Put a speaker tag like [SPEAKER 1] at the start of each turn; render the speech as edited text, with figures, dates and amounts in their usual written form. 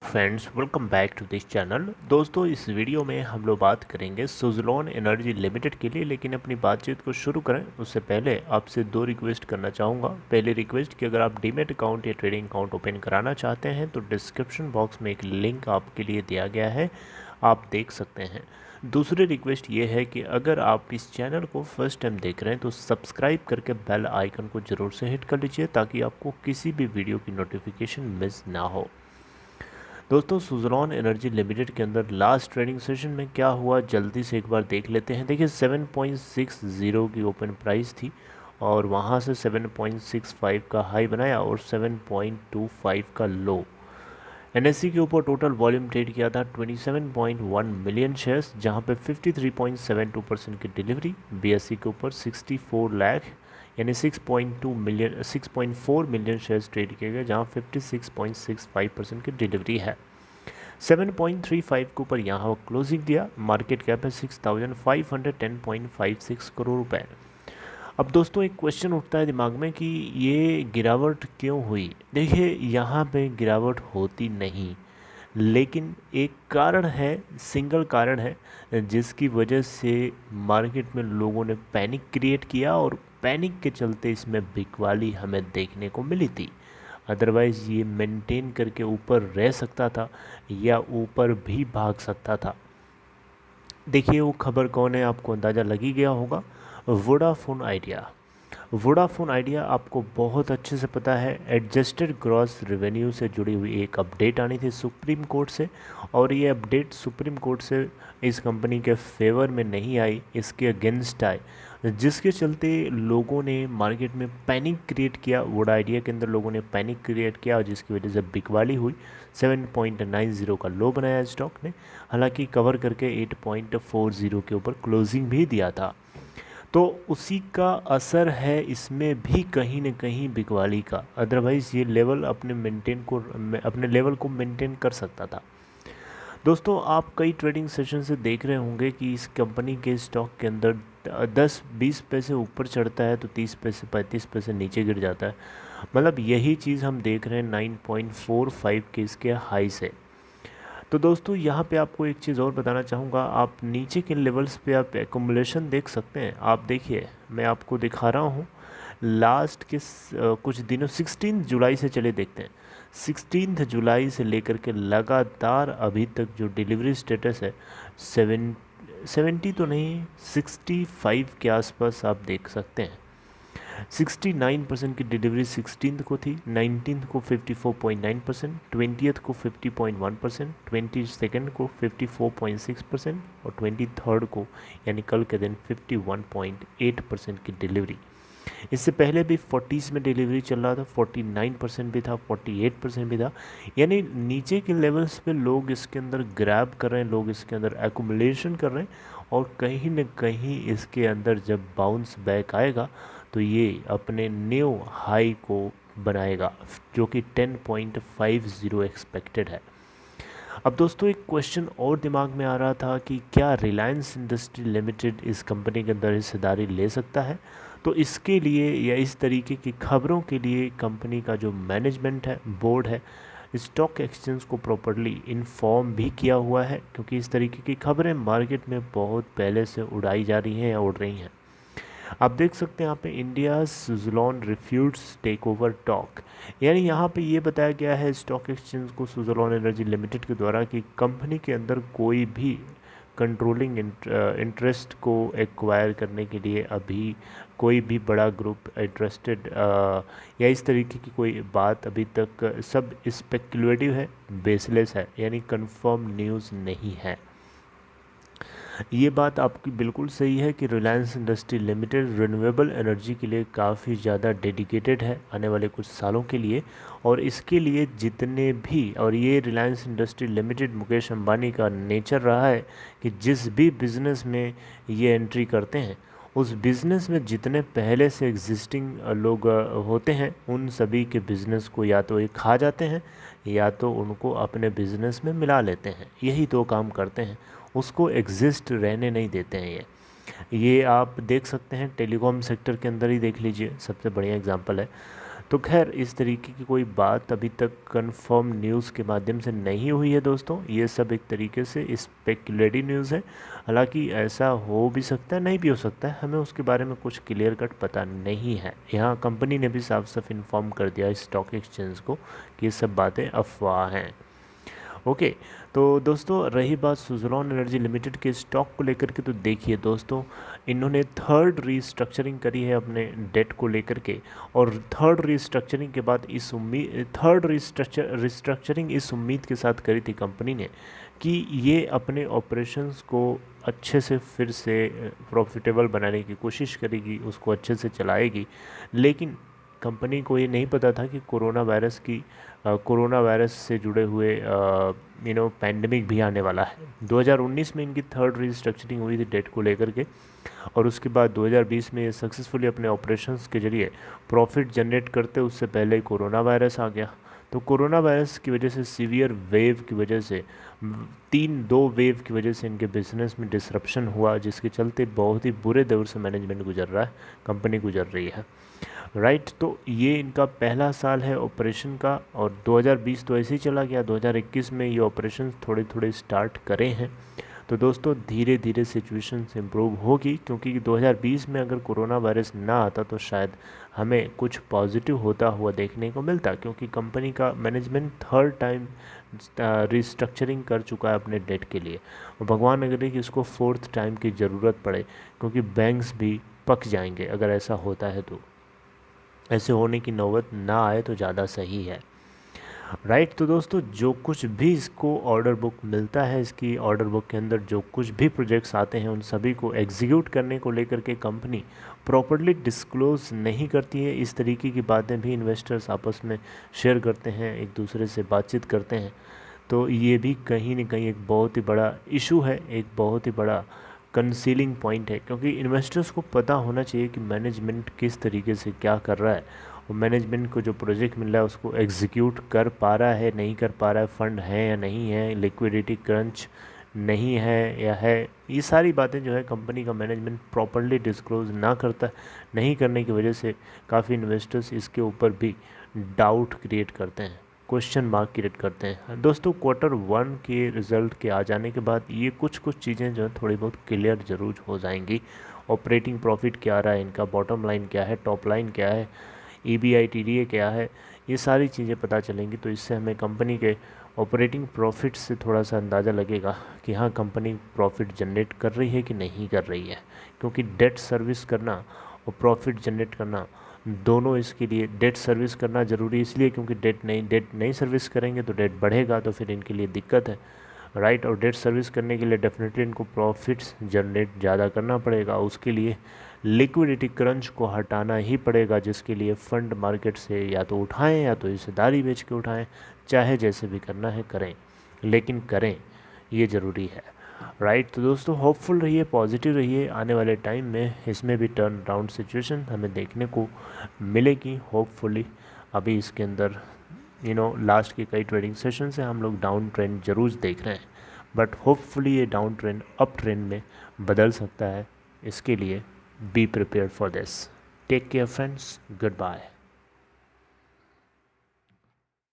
[SPEAKER 1] Friends, welcome back to this channel. दोस्तों, इस video में हम लोग बात करेंगे सुज़लोन एनर्जी लिमिटेड के लिए। लेकिन अपनी बातचीत को शुरू करें उससे पहले आपसे दो रिक्वेस्ट करना चाहूँगा। पहली रिक्वेस्ट कि अगर आप डीमेट अकाउंट या ट्रेडिंग अकाउंट ओपन कराना चाहते हैं तो डिस्क्रिप्शन बॉक्स में एक लिंक आपके लिए दिया गया है, आप देख सकते हैं। दूसरी रिक्वेस्ट ये है कि अगर आप इस चैनल को फर्स्ट टाइम देख रहे हैं तो सब्सक्राइब करके बेल आइकन को ज़रूर से हिट कर लीजिए ताकि आपको किसी भी वीडियो की नोटिफिकेशन मिस ना हो। दोस्तों, सुज़लोन एनर्जी लिमिटेड के अंदर लास्ट ट्रेडिंग सेशन में क्या हुआ जल्दी से एक बार देख लेते हैं। देखिए 7.60 की ओपन प्राइस थी और वहां से 7.65 का हाई बनाया और 7.25 का लो। एनएससी के ऊपर टोटल वॉल्यूम ट्रेड किया था 27.1 मिलियन शेयर्स, जहां पे 53.72% की डिलीवरी। बीएससी के ऊपर 64 लाख यानी 6.4 मिलियन शेयर्स ट्रेड किए गए, जहां 56.65% की डिलीवरी है। 7.35 के ऊपर यहाँ क्लोजिंग दिया। मार्केट कैप है 6,510.56 करोड़ रुपए। अब दोस्तों, एक क्वेश्चन उठता है दिमाग में कि ये गिरावट क्यों हुई। देखिए, यहाँ पे गिरावट होती नहीं, लेकिन एक कारण है, सिंगल कारण है जिसकी वजह से मार्केट में लोगों ने पैनिक क्रिएट किया और पैनिक के चलते इसमें बिकवाली हमें देखने को मिली थी। अदरवाइज़ ये मेंटेन करके ऊपर रह सकता था या ऊपर भी भाग सकता था। देखिए वो खबर कौन है, आपको अंदाज़ा लग ही गया होगा। Vodafone idea. वोडाफोन आइडिया आपको बहुत अच्छे से पता है, एडजस्टेड ग्रॉस रेवेन्यू से जुड़ी हुई एक अपडेट आनी थी सुप्रीम कोर्ट से, और ये अपडेट सुप्रीम कोर्ट से इस कंपनी के फेवर में नहीं आई, इसके अगेंस्ट आए, जिसके चलते लोगों ने मार्केट में पैनिक क्रिएट किया। वोडा आइडिया के अंदर लोगों ने पैनिक क्रिएट किया और जिसकी वजह से बिकवाली हुई। 7.90 का लो बनाया स्टॉक ने, हालांकि कवर करके 8.40 के ऊपर क्लोजिंग भी दिया था। तो उसी का असर है इसमें भी कहीं न कहीं बिकवाली का। अदरवाइज़ ये लेवल अपने लेवल को मेंटेन कर सकता था। दोस्तों, आप कई ट्रेडिंग सेशन से देख रहे होंगे कि इस कंपनी के स्टॉक के अंदर 10-20 पैसे ऊपर चढ़ता है तो 30 पैसे 35 पैसे नीचे गिर जाता है। मतलब यही चीज़ हम देख रहे हैं 9.45 के इसके हाई से। तो दोस्तों, यहाँ पे आपको एक चीज़ और बताना चाहूँगा। आप नीचे के लेवल्स पे आप एकुमुलेशन देख सकते हैं। आप देखिए, मैं आपको दिखा रहा हूँ लास्ट के कुछ दिनों 16 जुलाई से चले देखते हैं। 16 जुलाई से लेकर के लगातार अभी तक जो डिलीवरी स्टेटस है 70 तो नहीं, 65 के आसपास आप देख सकते हैं। 69% की डिलीवरी 16 को थी, 19 को 54.9%, 20th को 50.1%, 22nd को 54.6% और 23rd को यानी कल के दिन 51.8% की डिलीवरी। इससे पहले भी 40s में डिलीवरी चल रहा था, 49% भी था, 48% भी था। यानी नीचे के लेवल्स पे लोग इसके अंदर ग्रैब कर रहे हैं, लोग इसके अंदर एकुमुलेशन कर रहे हैं और कहीं न कहीं इसके अंदर जब बाउंस बैक आएगा तो ये अपने न्यू हाई को बनाएगा, जो कि 10.50 एक्सपेक्टेड है। अब दोस्तों, एक क्वेश्चन और दिमाग में आ रहा था कि क्या रिलायंस इंडस्ट्री लिमिटेड इस कंपनी के अंदर हिस्सेदारी ले सकता है। तो इसके लिए या इस तरीके की खबरों के लिए कंपनी का जो मैनेजमेंट है, बोर्ड है, स्टॉक एक्सचेंज को प्रॉपर्ली इन्फॉर्म भी किया हुआ है, क्योंकि इस तरीके की खबरें मार्केट में बहुत पहले से उड़ाई जा रही हैं या उड़ रही हैं। आप देख सकते हैं यहाँ पे India Suzlon refutes take over talk, यानी यहाँ पे ये बताया गया है स्टॉक एक्सचेंज को सुज़लोन एनर्जी लिमिटेड के द्वारा कि कंपनी के अंदर कोई भी कंट्रोलिंग इंटरेस्ट को एक्वायर करने के लिए अभी कोई भी बड़ा ग्रुप इंटरेस्टेड या इस तरीके की कोई बात अभी तक, सब स्पेकुलेटिव है, बेसलेस है, यानी कंफर्म न्यूज़ नहीं है। ये बात आपकी बिल्कुल सही है कि Reliance industry limited renewable energy के लिए काफ़ी ज़्यादा डेडिकेटेड है आने वाले कुछ सालों के लिए। और इसके लिए जितने भी, और ये रिलायंस इंडस्ट्री लिमिटेड मुकेश अंबानी का नेचर रहा है कि जिस भी बिज़नेस में ये एंट्री करते हैं उस बिज़नेस में जितने पहले से एग्जिस्टिंग लोग होते हैं उन सभी के बिज़नेस को या तो ये खा जाते हैं या तो उनको अपने बिज़नेस में मिला लेते हैं। यही दो काम करते हैं, उसको एग्जिस्ट रहने नहीं देते हैं। ये आप देख सकते हैं टेलीकॉम सेक्टर के अंदर ही देख लीजिए, सबसे बढ़िया एग्जांपल है। तो खैर इस तरीके की कोई बात अभी तक कंफर्म न्यूज़ के माध्यम से नहीं हुई है दोस्तों, ये सब एक तरीके से स्पेकुलेटिव न्यूज़ है। हालांकि ऐसा हो भी सकता है, नहीं भी हो सकता है, हमें उसके बारे में कुछ क्लियर कट पता नहीं है। यहाँ कंपनी ने भी साफ साफ इन्फॉर्म कर दिया स्टॉक एक्सचेंज को कि ये सब बातें अफवाह हैं। ओके, तो दोस्तों रही बात सुज़लॉन एनर्जी लिमिटेड के स्टॉक को लेकर के, तो देखिए दोस्तों, इन्होंने थर्ड रीस्ट्रक्चरिंग करी है अपने डेट को लेकर के, और थर्ड रीस्ट्रक्चरिंग के बाद थर्ड रीस्ट्रक्चरिंग इस उम्मीद के साथ करी थी कंपनी ने कि ये अपने ऑपरेशंस को अच्छे से फिर से प्रॉफिटेबल बनाने की कोशिश करेगी, उसको अच्छे से चलाएगी। लेकिन कंपनी को ये नहीं पता था कि कोरोना वायरस से जुड़े हुए पैंडमिक भी आने वाला है। 2019 में इनकी थर्ड रीस्ट्रक्चरिंग हुई थी डेट को लेकर के, और उसके बाद 2020 में ये सक्सेसफुली अपने ऑपरेशंस के जरिए प्रॉफिट जनरेट करते, उससे पहले कोरोना वायरस आ गया। तो कोरोना वायरस की वजह से, सीवियर वेव की वजह से, दो वेव की वजह से इनके बिजनेस में डिसरप्शन हुआ, जिसके चलते बहुत ही बुरे दौर से मैनेजमेंट गुजर रहा है, कंपनी गुजर रही है। राइट, तो ये इनका पहला साल है ऑपरेशन का, और 2020 तो ऐसे ही चला गया। 2021 में ये ऑपरेशन थोड़े थोड़े स्टार्ट करे हैं। तो दोस्तों धीरे धीरे सिचुएशन इम्प्रूव होगी, क्योंकि 2020 में अगर कोरोना वायरस ना आता तो शायद हमें कुछ पॉजिटिव होता हुआ देखने को मिलता, क्योंकि कंपनी का मैनेजमेंट थर्ड टाइम रिस्ट्रक्चरिंग कर चुका है अपने डेट के लिए, और भगवान न करे कि इसको फोर्थ टाइम की ज़रूरत पड़े, क्योंकि बैंक्स भी पक जाएंगे अगर ऐसा होता है। तो ऐसे होने की नौबत ना आए तो ज़्यादा सही है। राइट, तो दोस्तों जो कुछ भी इसको ऑर्डर बुक मिलता है, इसकी ऑर्डर बुक के अंदर जो कुछ भी प्रोजेक्ट्स आते हैं, उन सभी को एग्जीक्यूट करने को लेकर के कंपनी प्रॉपर्ली डिस्क्लोज नहीं करती है। इस तरीके की बातें भी इन्वेस्टर्स आपस में शेयर करते हैं, एक दूसरे से बातचीत करते हैं। तो ये भी कहीं ना कहीं एक बहुत ही बड़ा इशू है, एक बहुत ही बड़ा कंसीलिंग पॉइंट है, क्योंकि इन्वेस्टर्स को पता होना चाहिए कि मैनेजमेंट किस तरीके से क्या कर रहा है, और मैनेजमेंट को जो प्रोजेक्ट मिल रहा है उसको एग्जीक्यूट कर पा रहा है, नहीं कर पा रहा है, फंड है या नहीं है, लिक्विडिटी क्रंच नहीं है या है। ये सारी बातें जो है कंपनी का मैनेजमेंट प्रॉपरली डिस्क्लोज ना करता, नहीं करने की वजह से काफ़ी इन्वेस्टर्स इसके ऊपर भी डाउट क्रिएट करते हैं, क्वेश्चन मार्क क्रिएट करते हैं। दोस्तों Q1 के रिज़ल्ट के आ जाने के बाद ये कुछ चीज़ें जो है थोड़ी बहुत क्लियर ज़रूर हो जाएंगी। ऑपरेटिंग प्रॉफिट क्या आ रहा है इनका, बॉटम लाइन क्या है, टॉप लाइन क्या है, EBITDA क्या है, ये सारी चीज़ें पता चलेंगी। तो इससे हमें कंपनी के ऑपरेटिंग प्रॉफिट से थोड़ा सा अंदाज़ा लगेगा कि हाँ कंपनी प्रॉफिट जनरेट कर रही है कि नहीं कर रही है, क्योंकि डेट सर्विस करना और प्रॉफिट जनरेट करना दोनों, इसके लिए डेट सर्विस करना ज़रूरी इसलिए क्योंकि डेट नहीं सर्विस करेंगे तो डेट बढ़ेगा, तो फिर इनके लिए दिक्कत है। राइट, और डेट सर्विस करने के लिए डेफिनेटली इनको प्रॉफिट्स जनरेट ज़्यादा करना पड़ेगा, उसके लिए लिक्विडिटी क्रंच को हटाना ही पड़ेगा, जिसके लिए फ़ंड मार्केट से या तो उठाएं या तो हिस्सेदारी बेच के उठाएं, चाहे जैसे भी करना है करें, लेकिन करें, ये ज़रूरी है। राइट, तो दोस्तों होपफुल रहिए, पॉजिटिव रहिए, आने वाले टाइम में इसमें भी टर्न अराउंड सिचुएशन हमें देखने को मिलेगी होपफुली। अभी इसके अंदर लास्ट के कई ट्रेडिंग सेशन से हम लोग डाउन ट्रेंड जरूर देख रहे हैं, बट होपफुली ये डाउन ट्रेंड अप ट्रेंड में बदल सकता है। इसके लिए be prepare for this. Take care friends, good bye.